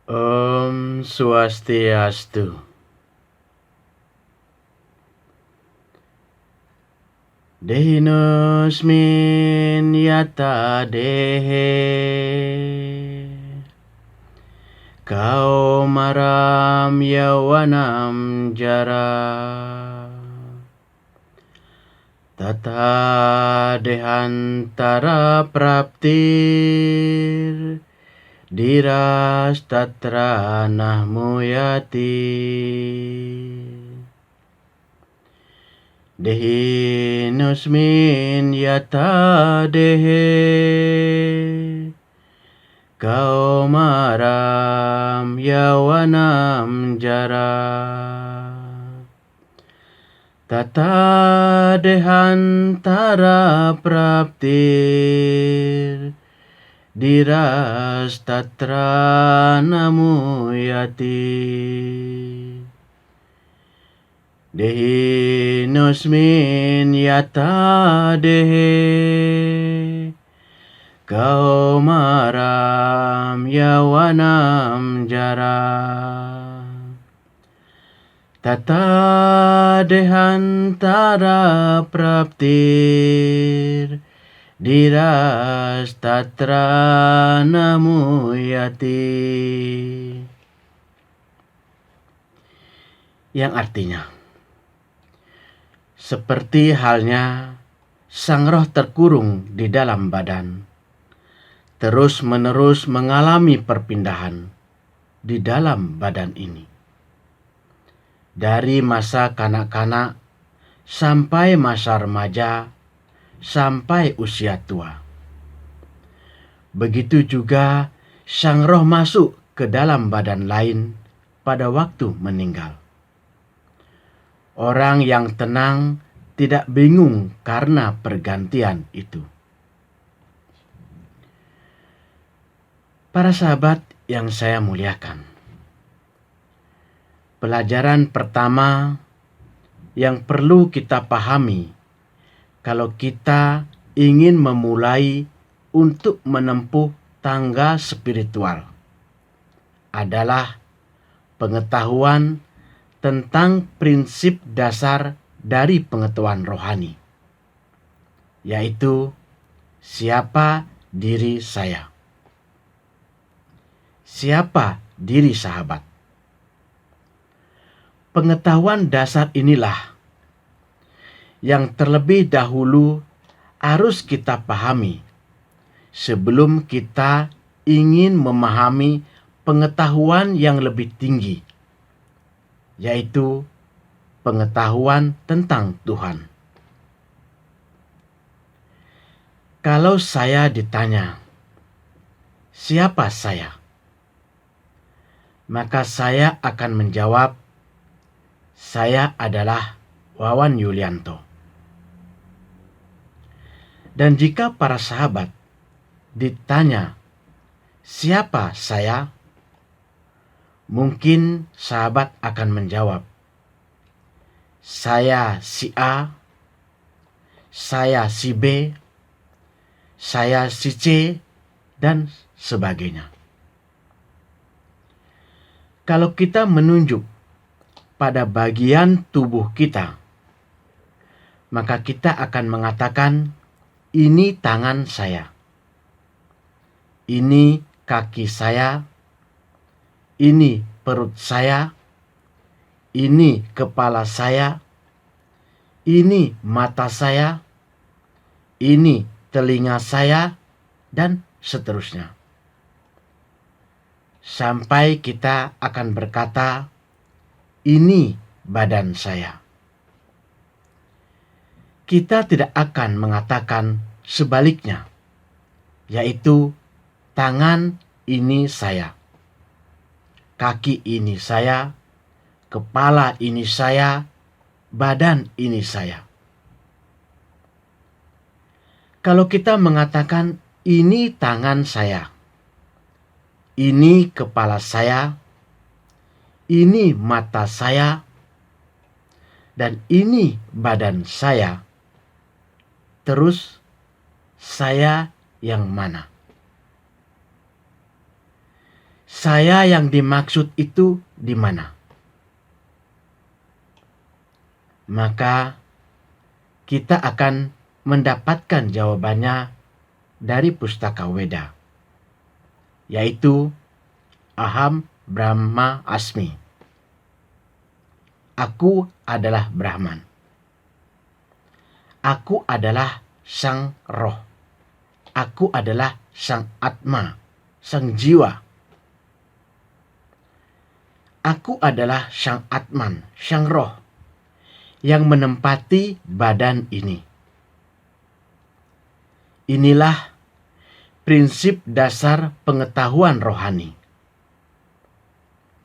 Om Swastiastu. Dehinusmin yata dehe kaumaram yawanam jara tata dehantara praptir diras tatra nahmuyati Dehinusmin yata dehe kaumaram yawanam jara tata dehantara praptir diras tatra namuyati Dehinusmin yata dehe kaumaram yawanam jara tata dehantara praptir diras tatra namuyati, yang artinya seperti halnya sang roh terkurung di dalam badan, terus-menerus mengalami perpindahan di dalam badan ini. Dari masa kanak-kanak sampai masa remaja, sampai usia tua. Begitu juga sang roh masuk ke dalam badan lain pada waktu meninggal. Orang yang tenang tidak bingung karena pergantian itu. Para sahabat yang saya muliakan, pelajaran pertama yang perlu kita pahami kalau kita ingin memulai untuk menempuh tangga spiritual adalah pengetahuan tentang prinsip dasar dari pengetahuan rohani, yaitu siapa diri saya. Siapa diri sahabat? Pengetahuan dasar inilah yang terlebih dahulu harus kita pahami sebelum kita ingin memahami pengetahuan yang lebih tinggi, yaitu pengetahuan tentang Tuhan. Kalau saya ditanya, siapa saya? Maka saya akan menjawab, saya adalah Wawan Yulianto. Dan jika para sahabat ditanya, siapa saya? Mungkin sahabat akan menjawab, saya si A, saya si B, saya si C, dan sebagainya. Kalau kita menunjuk pada bagian tubuh kita, maka kita akan mengatakan, ini tangan saya, ini kaki saya, ini perut saya, ini kepala saya, ini mata saya, ini telinga saya, dan seterusnya. Sampai kita akan berkata, ini badan saya. Kita tidak akan mengatakan sebaliknya, yaitu tangan ini saya, kaki ini saya, kepala ini saya, badan ini saya. Kalau kita mengatakan ini tangan saya, ini kepala saya, ini mata saya, dan ini badan saya, terus saya yang mana? Saya yang dimaksud itu di mana? Maka kita akan mendapatkan jawabannya dari pustaka Weda, yaitu Aham Brahma Asmi. Aku adalah Brahman. Aku adalah sang roh. Aku adalah sang Atma, sang jiwa. Aku adalah sang Atman, sang roh yang menempati badan ini. Inilah prinsip dasar pengetahuan rohani,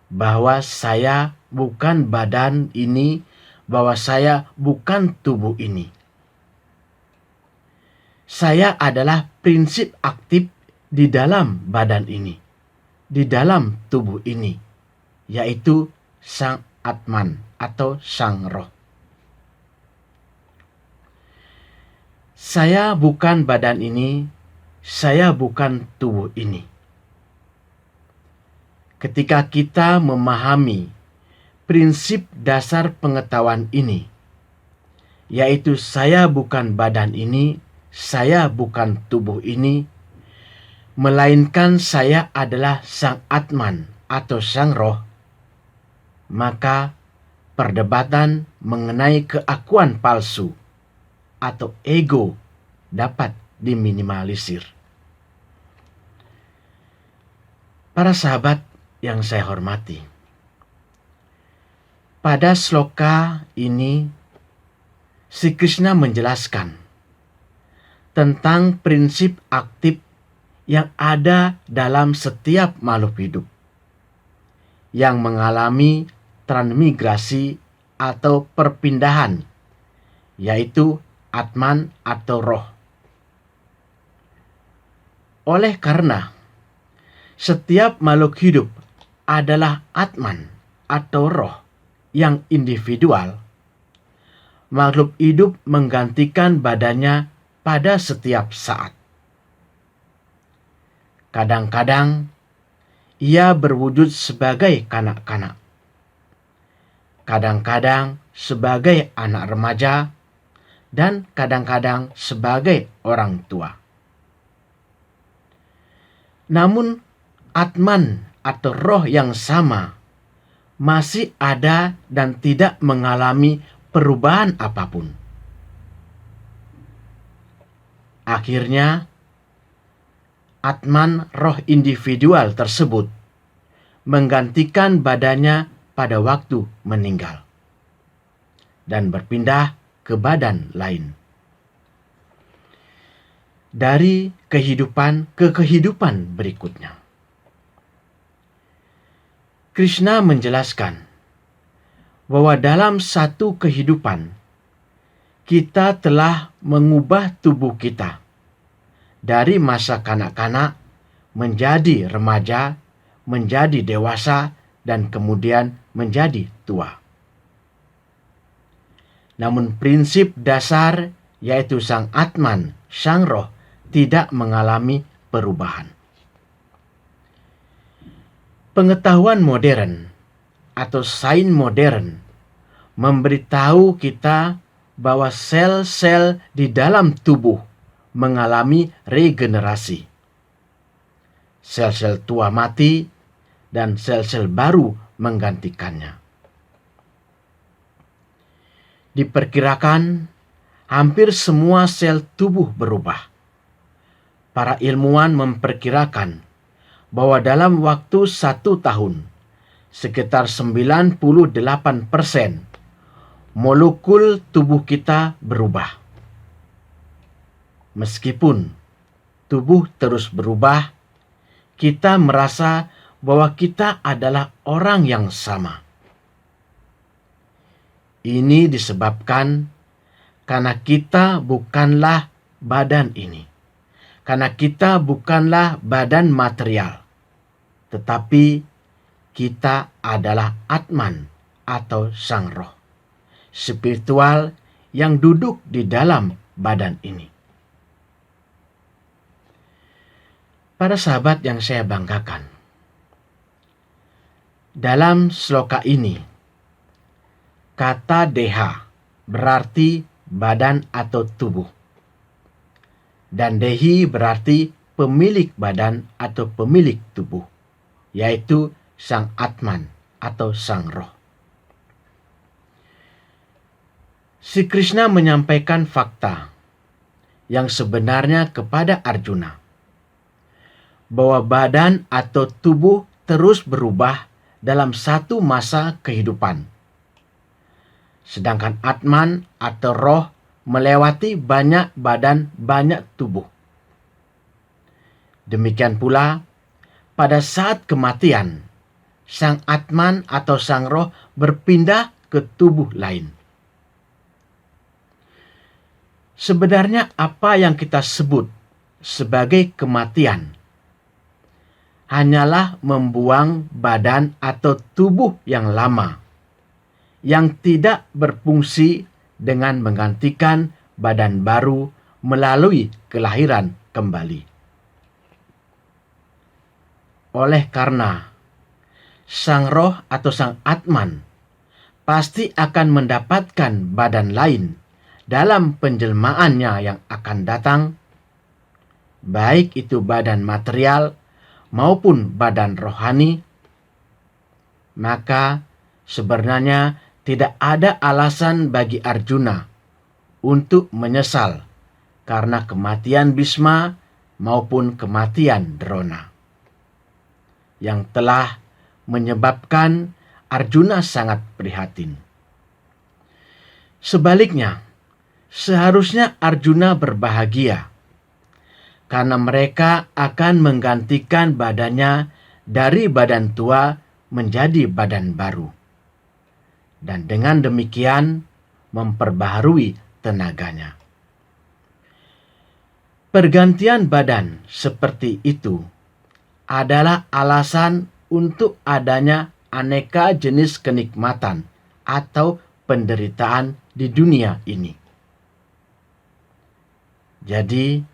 bahwa saya bukan badan ini, bahwa saya bukan tubuh ini. Saya adalah prinsip aktif di dalam badan ini, di dalam tubuh ini, yaitu sang Atman atau sang roh. Saya bukan badan ini, saya bukan tubuh ini. Ketika kita memahami prinsip dasar pengetahuan ini, yaitu saya bukan badan ini, saya bukan tubuh ini, melainkan saya adalah sang Atman atau sang roh, maka perdebatan mengenai keakuan palsu atau ego dapat diminimalisir. Para sahabat yang saya hormati, pada sloka ini Sri Krishna menjelaskan tentang prinsip aktif yang ada dalam setiap makhluk hidup yang mengalami transmigrasi atau perpindahan, yaitu Atman atau roh. Oleh karena setiap makhluk hidup adalah Atman atau roh yang individual, makhluk hidup menggantikan badannya pada setiap saat. Kadang-kadang ia berwujud sebagai kanak-kanak, kadang-kadang sebagai anak remaja, dan kadang-kadang sebagai orang tua. Namun Atman atau roh yang sama masih ada dan tidak mengalami perubahan apapun. Akhirnya, Atman roh individual tersebut menggantikan badannya pada waktu meninggal dan berpindah ke badan lain. Dari kehidupan ke kehidupan berikutnya, Krishna menjelaskan bahwa dalam satu kehidupan kita telah mengubah tubuh kita dari masa kanak-kanak menjadi remaja, menjadi dewasa, dan kemudian menjadi tua. Namun prinsip dasar, yaitu sang Atman, sang roh, tidak mengalami perubahan. Pengetahuan modern atau sains modern memberitahu kita bahwa sel-sel di dalam tubuh mengalami regenerasi. Sel-sel tua mati dan sel-sel baru menggantikannya. Diperkirakan hampir semua sel tubuh berubah. Para ilmuwan memperkirakan bahwa dalam waktu 1 tahun, sekitar 98% molekul tubuh kita berubah. Meskipun tubuh terus berubah, kita merasa bahwa kita adalah orang yang sama. Ini disebabkan karena kita bukanlah badan ini. Karena kita bukanlah badan material, tetapi kita adalah Atman atau sang roh spiritual yang duduk di dalam badan ini. Para sahabat yang saya banggakan, Dalam sloka ini, kata deha berarti badan atau tubuh. Dan dehi berarti pemilik badan atau pemilik tubuh, yaitu sang Atman atau sang roh. Si Krishna menyampaikan fakta yang sebenarnya kepada Arjuna, bahwa badan atau tubuh terus berubah dalam satu masa kehidupan. Sedangkan Atman atau roh melewati banyak badan, banyak tubuh. Demikian pula, pada saat kematian, sang Atman atau sang roh berpindah ke tubuh lain. Sebenarnya apa yang kita sebut sebagai kematian hanyalah membuang badan atau tubuh yang lama, yang tidak berfungsi dengan menggantikan badan baru melalui kelahiran kembali. Oleh karena sang roh atau sang Atman pasti akan mendapatkan badan lain dalam penjelmaannya yang akan datang, baik itu badan material maupun badan rohani, maka sebenarnya tidak ada alasan bagi Arjuna untuk menyesal karena kematian Bhisma maupun kematian Drona, yang telah menyebabkan Arjuna sangat prihatin. Sebaliknya, seharusnya Arjuna berbahagia karena mereka akan menggantikan badannya dari badan tua menjadi badan baru. Dan dengan demikian memperbaharui tenaganya. Pergantian badan seperti itu adalah alasan untuk adanya aneka jenis kenikmatan atau penderitaan di dunia ini. Jadi,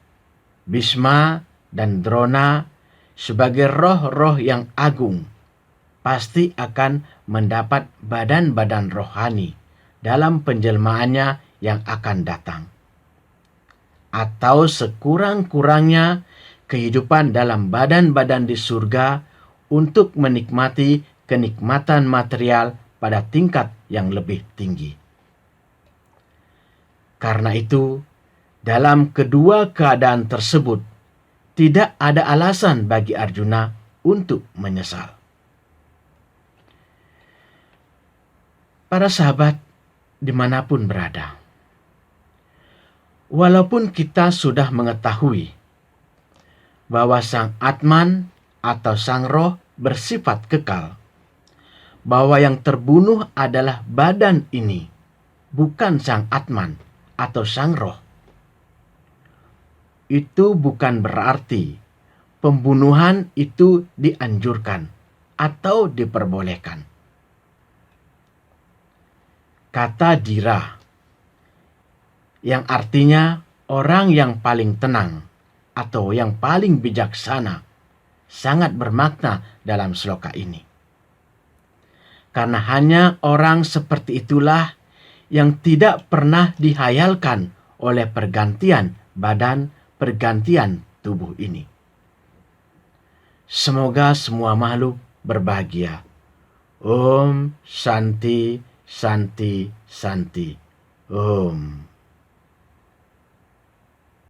Bhisma dan Drona sebagai roh-roh yang agung pasti akan mendapat badan-badan rohani dalam penjelmaannya yang akan datang. Atau sekurang-kurangnya kehidupan dalam badan-badan di surga untuk menikmati kenikmatan material pada tingkat yang lebih tinggi. Karena itu, dalam kedua keadaan tersebut, tidak ada alasan bagi Arjuna untuk menyesal. Para sahabat dimanapun berada, walaupun kita sudah mengetahui bahwa sang Atman atau sang roh bersifat kekal, bahwa yang terbunuh adalah badan ini, bukan sang Atman atau sang roh, itu bukan berarti pembunuhan itu dianjurkan atau diperbolehkan. Kata Dira, yang artinya orang yang paling tenang atau yang paling bijaksana, sangat bermakna dalam sloka ini. Karena hanya orang seperti itulah yang tidak pernah dihayalkan oleh pergantian badan, pergantian tubuh ini. Semoga semua makhluk berbahagia. Om Shanti Shanti Shanti. Om.